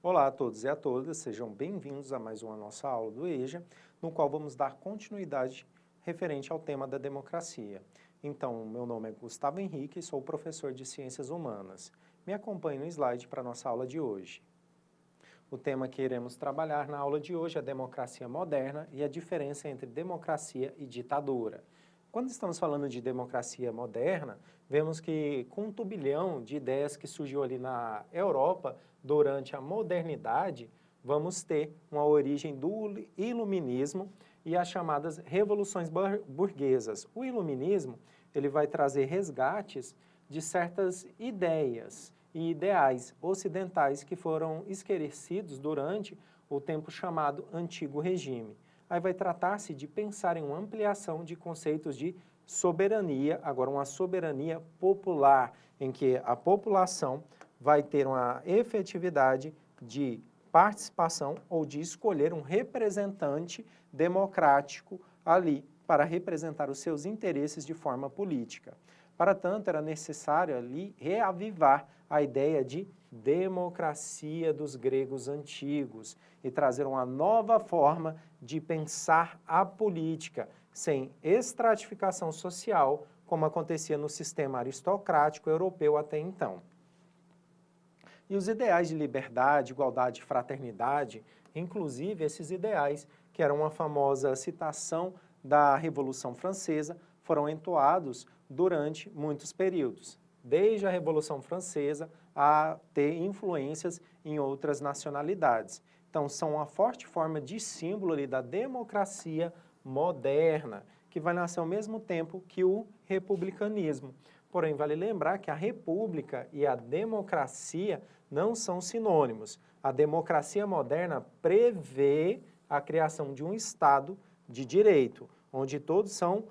Olá a todos e a todas, sejam bem-vindos a mais uma nossa aula do EJA, no qual vamos dar continuidade referente ao tema da democracia. Então, meu nome é Gustavo Henrique e sou professor de Ciências Humanas. Me acompanhe no slide para a nossa aula de hoje. O tema que iremos trabalhar na aula de hoje é a democracia moderna e a diferença entre democracia e ditadura. Quando estamos falando de democracia moderna, vemos que com um turbilhão de ideias que surgiu ali na Europa durante a modernidade, vamos ter uma origem do iluminismo e as chamadas revoluções burguesas. O iluminismo, ele vai trazer resgates de certas ideias e ideais ocidentais que foram esquecidos durante o tempo chamado Antigo Regime. Aí vai tratar-se de pensar em uma ampliação de conceitos de soberania, agora uma soberania popular, em que a população vai ter uma efetividade de participação ou de escolher um representante democrático ali para representar os seus interesses de forma política. Para tanto, era necessário ali reavivar a ideia de democracia dos gregos antigos e trazer uma nova forma de pensar a política, sem estratificação social, como acontecia no sistema aristocrático europeu até então. E os ideais de liberdade, igualdade e fraternidade, inclusive esses ideais, que eram uma famosa citação da Revolução Francesa, foram entoados durante muitos períodos, desde a Revolução Francesa a ter influências em outras nacionalidades. Então, são uma forte forma de símbolo ali da democracia moderna, que vai nascer ao mesmo tempo que o republicanismo. Porém, vale lembrar que a república e a democracia não são sinônimos. A democracia moderna prevê a criação de um Estado de direito, onde todos são,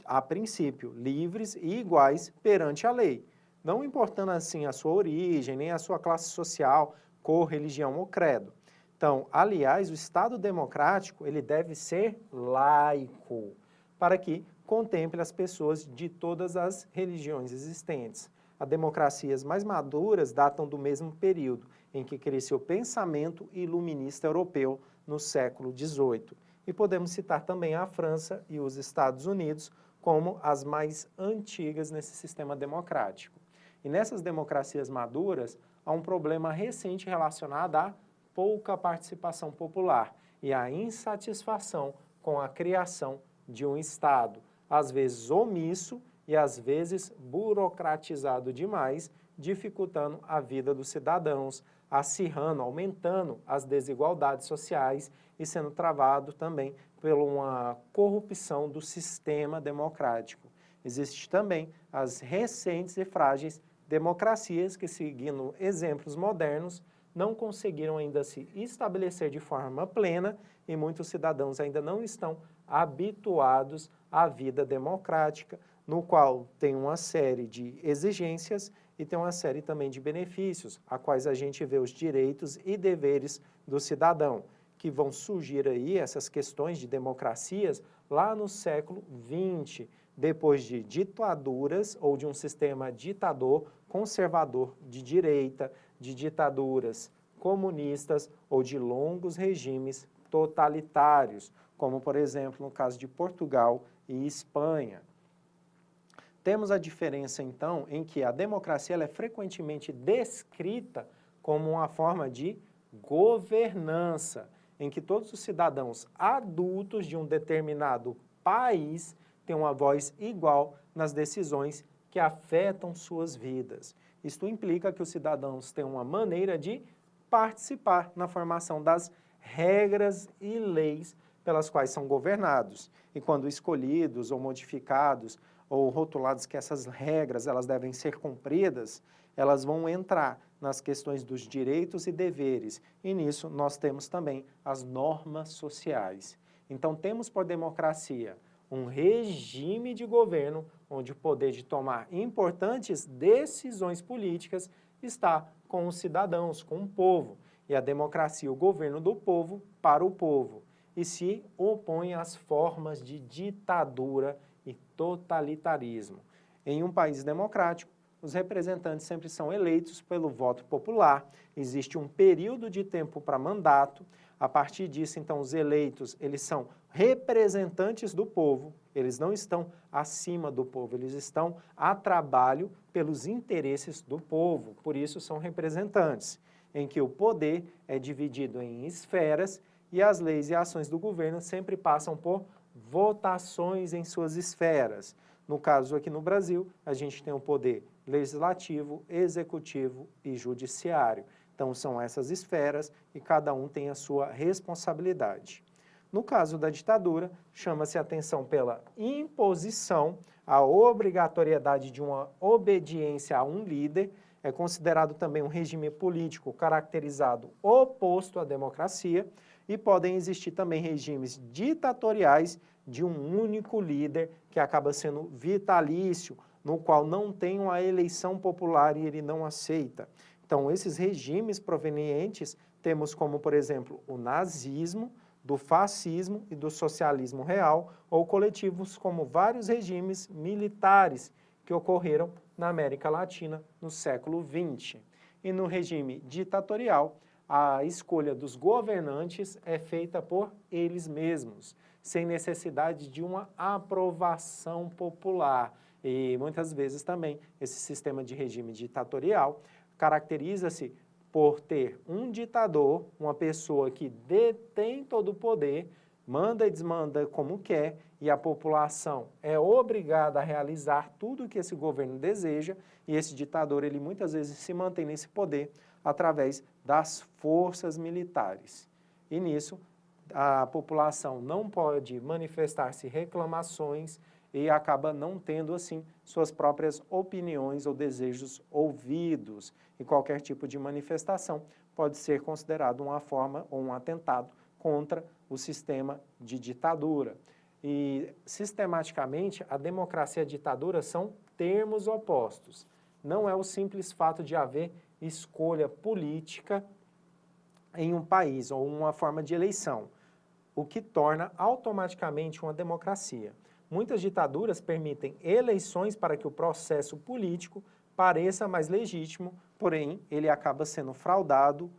a princípio, livres e iguais perante a lei. Não importando assim a sua origem, nem a sua classe social, cor, religião ou credo. Então, aliás, o Estado democrático, ele deve ser laico, para que contemple as pessoas de todas as religiões existentes. As democracias mais maduras datam do mesmo período em que cresceu o pensamento iluminista europeu no século XVIII. E podemos citar também a França e os Estados Unidos como as mais antigas nesse sistema democrático. E nessas democracias maduras, há um problema recente relacionado à pouca participação popular e à insatisfação com a criação de um Estado, às vezes omisso e às vezes burocratizado demais, dificultando a vida dos cidadãos, acirrando, aumentando as desigualdades sociais e sendo travado também por uma corrupção do sistema democrático. Existem também as recentes e frágeis democracias que, seguindo exemplos modernos, não conseguiram ainda se estabelecer de forma plena e muitos cidadãos ainda não estão habituados à vida democrática, no qual tem uma série de exigências e tem uma série também de benefícios, a quais a gente vê os direitos e deveres do cidadão, que vão surgir aí, essas questões de democracias, lá no século XX, depois de ditaduras ou de um sistema ditador conservador de direita, de ditaduras comunistas ou de longos regimes totalitários, como, por exemplo, no caso de Portugal e Espanha. Temos a diferença, então, em que a democracia ela é frequentemente descrita como uma forma de governança, em que todos os cidadãos adultos de um determinado país têm uma voz igual nas decisões que afetam suas vidas. Isto implica que os cidadãos têm uma maneira de participar na formação das regras e leis pelas quais são governados. E quando escolhidos ou modificados ou rotulados que essas regras elas devem ser cumpridas, elas vão entrar nas questões dos direitos e deveres. E nisso nós temos também as normas sociais. Então temos por democracia um regime de governo onde o poder de tomar importantes decisões políticas está com os cidadãos, com o povo. E a democracia, o governo do povo para o povo. E se opõe às formas de ditadura e totalitarismo. Em um país democrático, os representantes sempre são eleitos pelo voto popular, existe um período de tempo para mandato, a partir disso, então, os eleitos, eles são representantes do povo, eles não estão acima do povo, eles estão a trabalho pelos interesses do povo, por isso são representantes, em que o poder é dividido em esferas e as leis e ações do governo sempre passam por votações em suas esferas. No caso aqui no Brasil, a gente tem o poder legislativo, executivo e judiciário. Então, são essas esferas e cada um tem a sua responsabilidade. No caso da ditadura, chama-se atenção pela imposição, a obrigatoriedade de uma obediência a um líder, é considerado também um regime político caracterizado oposto à democracia e podem existir também regimes ditatoriais de um único líder que acaba sendo vitalício, no qual não tem uma eleição popular e ele não aceita. Então, esses regimes provenientes, temos como, por exemplo, o nazismo, do fascismo e do socialismo real, ou coletivos como vários regimes militares que ocorreram na América Latina no século XX. E no regime ditatorial, a escolha dos governantes é feita por eles mesmos, sem necessidade de uma aprovação popular. E muitas vezes também esse sistema de regime ditatorial caracteriza-se por ter um ditador, uma pessoa que detém todo o poder, manda e desmanda como quer, e a população é obrigada a realizar tudo o que esse governo deseja, e esse ditador, ele muitas vezes se mantém nesse poder através das forças militares. E nisso, a população não pode manifestar-se reclamações e acaba não tendo, assim, suas próprias opiniões ou desejos ouvidos. E qualquer tipo de manifestação pode ser considerado uma forma ou um atentado contra o sistema de ditadura. E, sistematicamente, a democracia e a ditadura são termos opostos. Não é o simples fato de haver escolha política em um país ou uma forma de eleição, o que torna automaticamente uma democracia. Muitas ditaduras permitem eleições para que o processo político pareça mais legítimo, porém, ele acaba sendo fraudado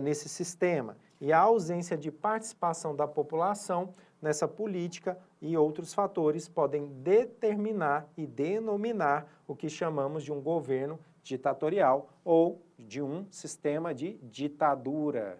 nesse sistema. E a ausência de participação da população nessa política e outros fatores podem determinar e denominar o que chamamos de um governo ditatorial ou de um sistema de ditadura.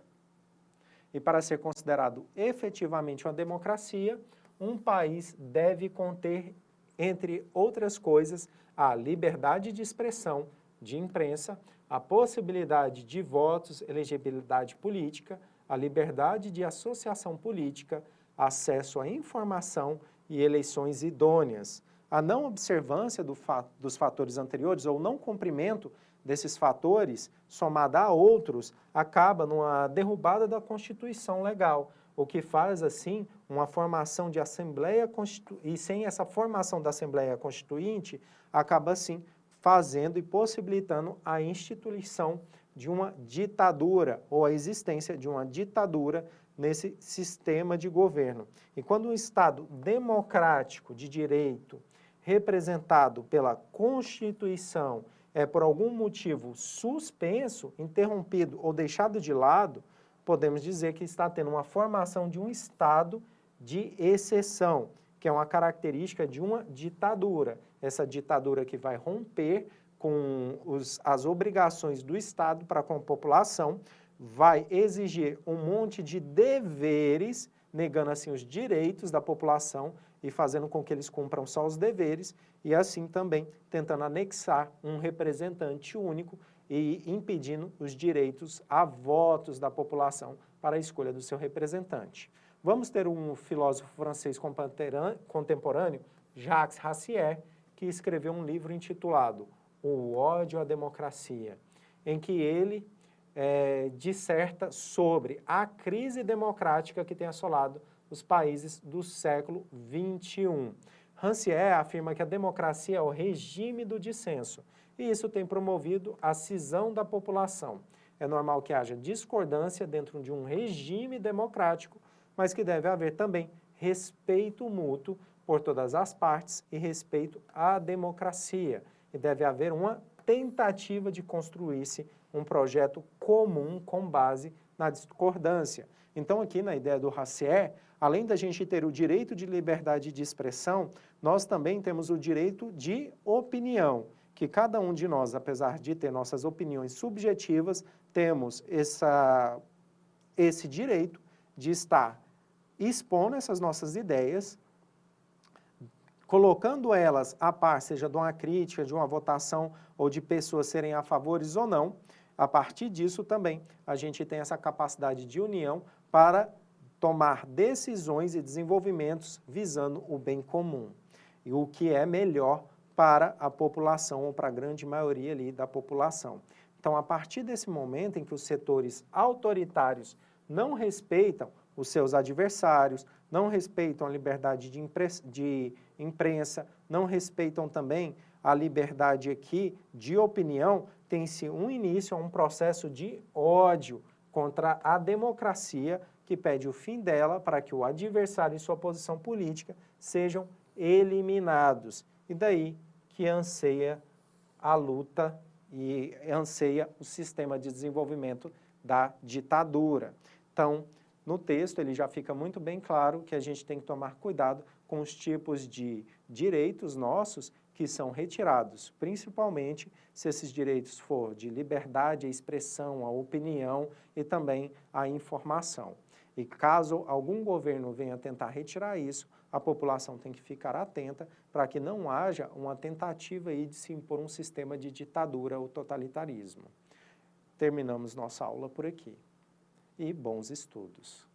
E para ser considerado efetivamente uma democracia, um país deve conter, entre outras coisas, a liberdade de expressão, de imprensa, a possibilidade de votos, elegibilidade política, a liberdade de associação política, acesso à informação e eleições idôneas. A não observância dos fatores anteriores ou não cumprimento desses fatores, somada a outros, acaba numa derrubada da Constituição legal, o que faz, assim, uma formação de Assembleia Constituinte, e sem essa formação da Assembleia Constituinte, acaba, assim, fazendo e possibilitando a instituição de uma ditadura, ou a existência de uma ditadura nesse sistema de governo. E quando um Estado democrático de direito, representado pela Constituição, é por algum motivo suspenso, interrompido ou deixado de lado, podemos dizer que está tendo uma formação de um estado de exceção, que é uma característica de uma ditadura. Essa ditadura que vai romper com as obrigações do Estado para com a população, vai exigir um monte de deveres, negando assim os direitos da população e fazendo com que eles cumpram só os deveres, e assim também tentando anexar um representante único e impedindo os direitos a votos da população para a escolha do seu representante. Vamos ter um filósofo francês contemporâneo, Jacques Rancière, que escreveu um livro intitulado O ódio à democracia, em que ele disserta sobre a crise democrática que tem assolado os países do século XXI. Rancière afirma que a democracia é o regime do dissenso, e isso tem promovido a cisão da população. É normal que haja discordância dentro de um regime democrático, mas que deve haver também respeito mútuo por todas as partes e respeito à democracia. E deve haver uma tentativa de construir-se um projeto comum com base na discordância. Então, aqui na ideia do Racière, além da gente ter o direito de liberdade de expressão, nós também temos o direito de opinião, que cada um de nós, apesar de ter nossas opiniões subjetivas, temos esse direito de estar expondo essas nossas ideias, colocando elas a par, seja de uma crítica, de uma votação ou de pessoas serem a favores ou não. A partir disso também a gente tem essa capacidade de união para tomar decisões e desenvolvimentos visando o bem comum e o que é melhor para a população ou para a grande maioria ali da população. Então, a partir desse momento em que os setores autoritários não respeitam os seus adversários, não respeitam a liberdade de imprensa, não respeitam também a liberdade aqui de opinião, tem-se um início a um processo de ódio contra a democracia que pede o fim dela para que o adversário e sua posição política sejam eliminados. E daí que anseia a luta e anseia o sistema de desenvolvimento da ditadura. Então, no texto, ele já fica muito bem claro que a gente tem que tomar cuidado com os tipos de direitos nossos que são retirados, principalmente se esses direitos for de liberdade, a expressão, a opinião e também a informação. E caso algum governo venha tentar retirar isso, a população tem que ficar atenta para que não haja uma tentativa aí de se impor um sistema de ditadura ou totalitarismo. Terminamos nossa aula por aqui. E bons estudos!